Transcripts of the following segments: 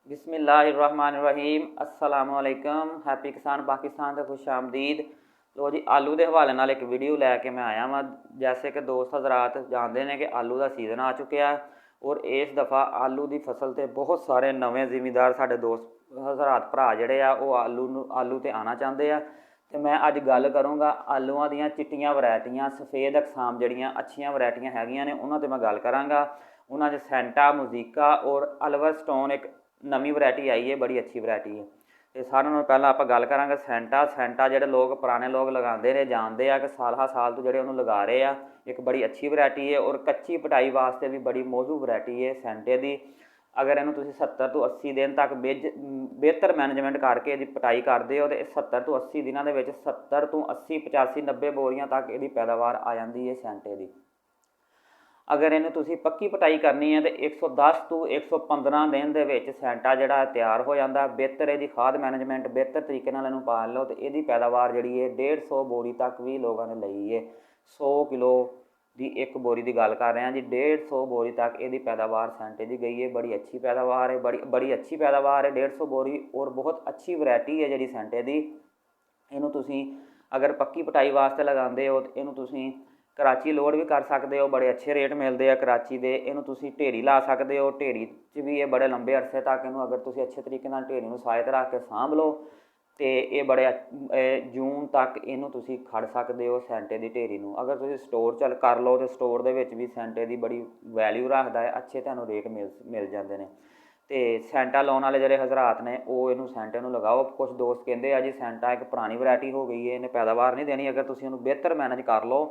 बिस्मिल्लाहिर्रहमानिर्रहीम अस्सलाम वालेकुम। हैप्पी किसान पाकिस्तान ते खुश आमदीद। लो जी, आलू के हवाले नाल एक वीडियो लैके मैं आया वां। जैसे कि दोस्त हज़रात जानते हैं कि आलू का सीज़न आ चुका है और इस दफ़ा आलू की फसल ते बहुत सारे नवे जिमीदार साडे दोस्त हज़रात भरा जिहड़े आ वो आलू ते आना चाहते हैं। तो मैं अज गल करूँगा आलूआं दियां चिट्टियां वैरायटियां सफ़ेद अकसाम जड़ियाँ अच्छियां वैरायटियां हैगियां ने उन्हां ते मैं गल करांगा। उन्हां च सेंटा मुजीका और अल्वर स्टोन एक नवी वैरायटी आई है, बड़ी अच्छी वैरायटी है। तो सारे नालों पहला आप गल करांगे सेंटा जोड़े लोग पुराने लोग लगाते रहे जानते हैं कि साल साल तो जोड़े उन्होंने लगा रहे हैं। एक बड़ी अच्छी वैरायटी है और कच्ची पटाई वास्ते भी बड़ी मौजू वैरायटी है सेंटे की। अगर इन्हू तुम 70 तो 80 दिन तक बेहतर मैनेजमेंट करके इसकी पटाई करते हो तो 70 तो 80 दिनों के 70 तो 80 85 90 बोरियां तक इसकी पैदावार आ जाती है सेंटे की। अगर इन्हें तुसी पक्की पटाई करनी है तो 110 तो 115 दिन के सेंटा जोड़ा तैयार हो जाता। बेहतर यदि खाद मैनेजमेंट बेहतर तरीके इन्हू पाल लो तो यदी पैदावार जी है 150 बोरी तक भी लोगों ने ली है। 100 किलो की एक बोरी की गल कर रहे हैं जी, 150 बोरी तक यदी पैदावार सेंटे की गई है। बड़ी अच्छी पैदावार है, बड़ी अच्छी पैदावार है 150 बोरी और बहुत अच्छी वैरायटी है जी सेंटे की। इनू तुसी अगर पक्की पटाई वास्ते लगाते हो तो इनू तुसी कराची लोड भी कर सकते हो, बड़े अच्छे रेट मिलते हैं कराची के। इनू तुसी ढेरी ला सकते हो, ढेरी च भी ये बड़े लंबे अरसे तक इनू अगर तुसी अच्छे तरीके ढेरी सायत रख के सांभ लो तो ये बड़े जून तक इनू तुसी खड़ सकते हो सेंटे की ढेरी। अगर तुसी स्टोर चल कर लो तो स्टोर के भी सेंटे की बड़ी वैल्यू रखता है, अच्छे तुहानू रेट मिल जाते हैं। तो सेंटा लाने वाले जोड़े हज़रात ने वो इनू सेंटे लगाओ। कुछ दोस्त कहते हैं जी सेंटा एक पुरानी वैरायटी हो गई है, इन्हें पैदावार नहीं देनी। अगर तुसी उन्हें बेहतर मैनेज कर लो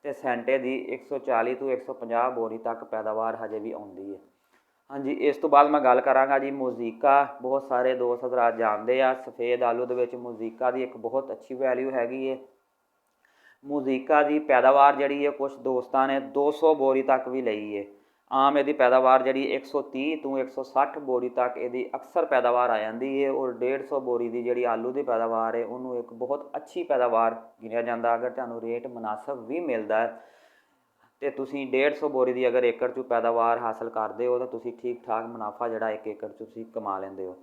तो सेंटे की 140 तो 150 बोरी तक पैदावार हजे भी आती है। हाँ जी, इस तो बाद मैं गल कराँगा जी मुजीका। बहुत सारे दोस्त हज़रात जानते हैं सफ़ेद आलू के मुजीका की एक बहुत अच्छी वैल्यू हैगी है। मुजीका की पैदावार जी है कुछ दोस्तों ने 200 बोरी तक भी ली है। आम यदि पैदावार जी 130 तो 160 बोरी तक यदि अक्सर पैदावार आ जाती है और 150 बोरी की जी आलू की पैदावार है उन्होंने एक बहुत अच्छी पैदावार गिनिया जाता। अगर तुहानू रेट मुनासिब भी मिलता है तो तुसी 150 बोरी की अगर एकड़ चू पैदावार हासिल करते हो तो तुसी ठीक ठाक मुनाफा जोड़ा एक एकड़ तुसी कमा लेंदे हो।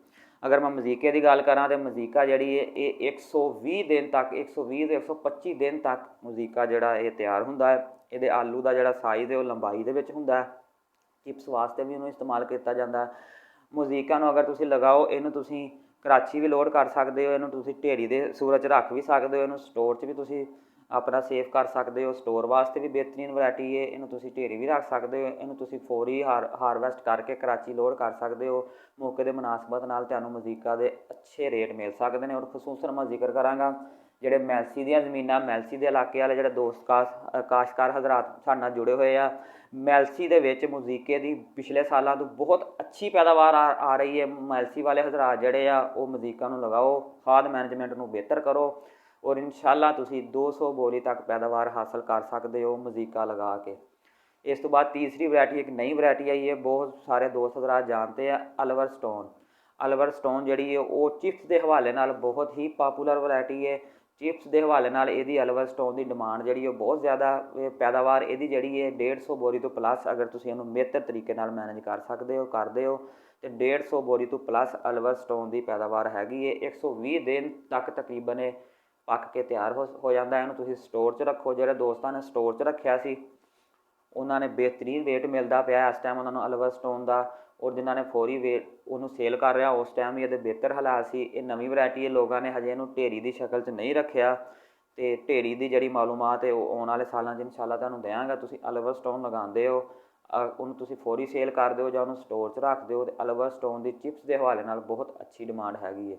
अगर मैं मजीके की गल करा तो मजीका जी है ये 120 दिन तक 120 तो 125 दिन तक मजीका जोड़ा ये तैयार होंदा है। ये आलू का जोड़ा साइज़ है वो लंबाई के होंदा है। चिप्स वास्ते भी इन्हूं इस्तेमाल किया जाता है। मजीका अगर तुसी लगाओ इनू तुसी कराची भी लोड कर सकते हो, इनू तुसी ढेरी के सूरत रख भी सकते हो, इनू स्टोर च भी तुसी अपना सेफ कर सकते हो। स्टोर वास्ते भी बेहतरीन वैरायटी है। इनू तुसी ढेरी भी रख सकते हो, इनू तुसी फौरी हारवैसट करके कराची लोड कर सकते हो। मौके के मुनासबत नाल तुहानू मजीका के अच्छे रेट मिल सकते हैं। और खसूसन मैं जिक्र कराँगा जोड़े मैलसी दी ज़मीन मैलसी के इलाके वाले जोड़े दोस्त काश्तकार हज़रात साडे नाल जुड़े हुए हैं। मैलसी के मजीके की पिछले सालों तो बहुत अच्छी पैदावार आ रही है। मैलसी वाले हज़रात जोड़े आ वो मजीका लगाओ, खाद मैनेजमेंट में बेहतर करो और इंशाअल्लाह तुसी 200 बोरी तक पैदावार हासिल कर सकते हो मजीका लगा के। इस तो बाद तीसरी वैरायटी एक नई वैरायटी आई है, बहुत सारे दोस्त हज़रात जानते हैं अल्वर स्टोन। अल्वर स्टोन जी है वो चिप्स के हवाले नाल बहुत ही पॉपूलर वैरायटी है। चिप्स के हवाले नाल इहदी अल्वर स्टोन की डिमांड जी बहुत ज़्यादा पैदावार इहदी जी है 150 बोरी तो प्लस अगर तुसी इहनूं बेहतर तरीके नाल मैनेज कर सकते हो करते हो तो 150 बोरी तो प्लस अल्वर स्टोन की पैदावार हैगी है। 120 दिन तक तकरीबन पक के तैयार हो जाता है। इन्हूं तुसी स्टोर च रखो। जोड़े दोस्तों ने स्टोर च रखा सी उन्होंने बेहतरीन रेट मिलता पाया इस टाइम उन्होंने अल्वर स्टोन का। और जिन्होंने फौरी वेट उन्होंने सेल कर रहा उस टाइम भी ये बेहतर हालात से। ये नवी वैरायटी है, लोगों ने हजे इन्हूं ढेरी की शक्ल च नहीं रखा। तो ढेरी की जी मालूमात है आने वाले सालों इंशाअल्लाह तुहानूं देंगे। तुसी अल्वर स्टोन लगाते हो उन्होंने तुसी फौरी सेल कर दो या उन्होंने स्टोर च रख दो तो अल्वर स्टोन की चिप्स के हवाले नाल बहुत अच्छी डिमांड हैगी है।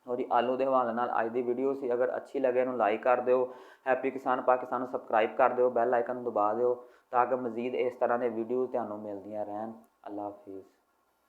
और आलू के हवाले नाल अज की वीडियो सी अगर अच्छी लगे इन्हूं लाइक कर दो। हैप्पी किसान पाकिस्तान सबसक्राइब कर दो, बैल आइकन दबा दो ताकि मजीद इस तरह के वीडियो तुहानूं मिलदियां रहन। अल्लाह हाफिज़।